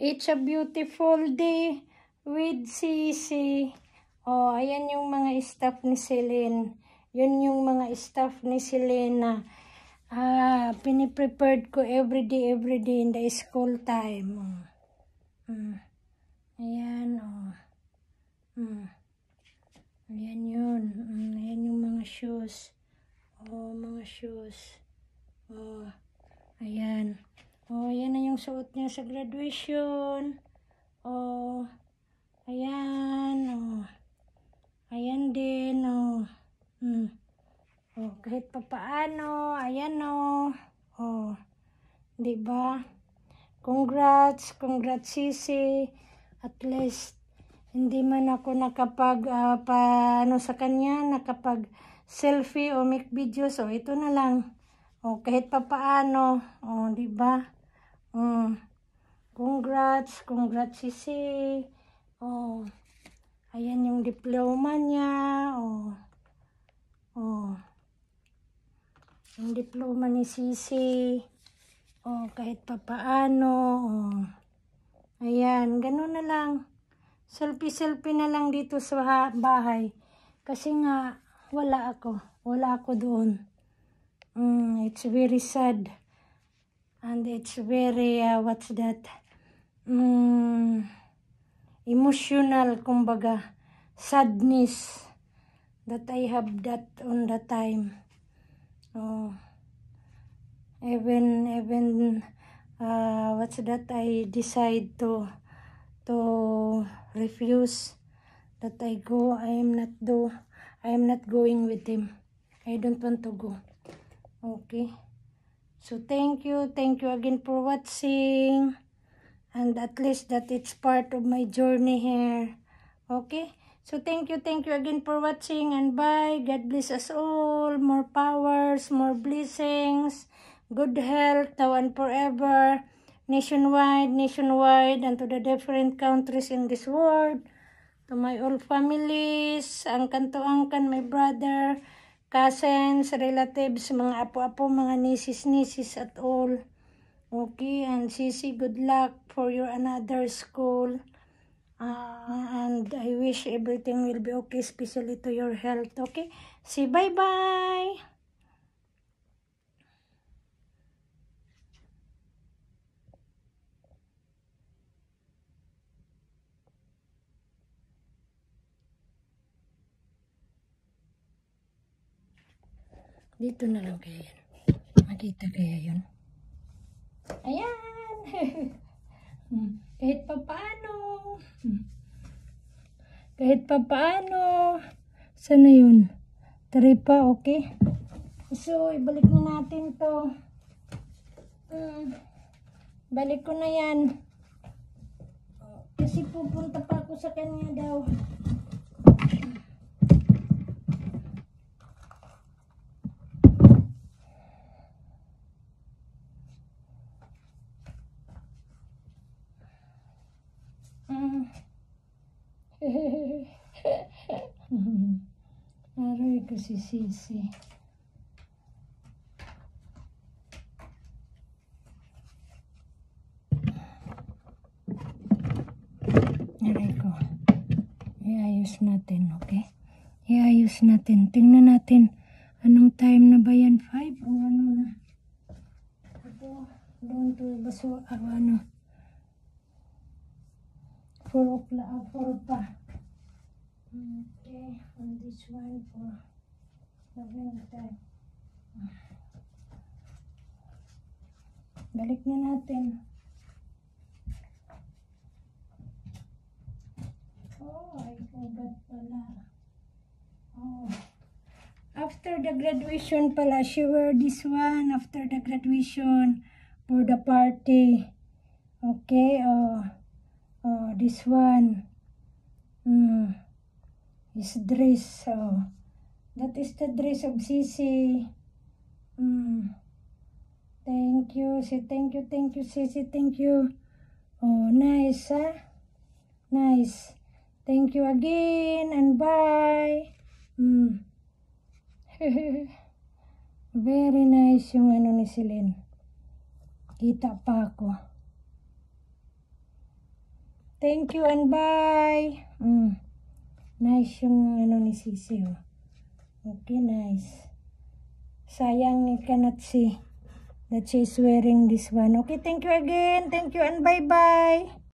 It's a beautiful day with Sisi. Oh, ayan yung mga staff ni Celine. Yun yung mga staff ni Selena. Piniprepared ko everyday in the school time. Ayan, Ayan yun. Ayan yung mga shoes. Oh, mga shoes. Oh, ayan. Oh, ayan na yung suot niya sa graduation. Oh, ayan. Oh, ayan din. Oh, oh, kahit papaano. Ayan, oh, diba? Congrats, Sisi. At least, hindi man ako nakapag, sa kanya, nakapag selfie o make videos. So, ito na lang. O, kahit papaano. O, diba? Congrats, Sisi. O, ayan yung diploma niya. Yung diploma ni Sisi. O, kahit papaano. Ayan, ganun na lang. Selfie na lang dito sa bahay. Kasi nga, wala ako doon. It's very sad. And it's very, what's that? Emotional, kumbaga. Sadness. That I have that on the time. Even, what's that? I decide to refuse that I go. I am not going with him. I don't want to go. Okay. So thank you again for watching, and at least that it's part of my journey here. Okay. So thank you again for watching, and bye. God bless us all. More powers, more blessings, good health now and forever. Nationwide, and to the different countries in this world, to my all families, angkan to angkan, my brother, cousins, relatives, mga apo-apo, mga nieces at all. Okay, and Sisi, good luck for your another school. And I wish everything will be okay, especially to your health. Okay, say bye-bye. Dito na lang kaya yan. Makita kaya yun. Ayan! Kahit papaano. Sana yun? Taripa, okay? So, ibalik na natin to. Balik ko na yan. Kasi pupunta pa ako sa kanya daw. Aray ko si Sisi. Aray ko. Iayos natin, okay? Iayos natin. Tingnan natin. Anong time na ba yan? 5 o ano na? Ito, doon to baso, 4 o'clock, 4 pa. Okay, on this one for time. Balik na natin. Oh, I forgot pala. Oh. After the graduation pala, she wear this one after the graduation for the party. Okay, this one. His dress. That is the dress of Sisi. Thank you. Say thank you, Sisi. Thank you. Oh, nice, huh? Nice. Thank you again, and bye. Very nice yung ano ni Celine. Kita pa ako. Thank you and bye. Nice yung ano ni Sisi. Oh. Okay, nice. Sayang you cannot see that she's wearing this one. Okay, thank you again. Thank you and bye-bye.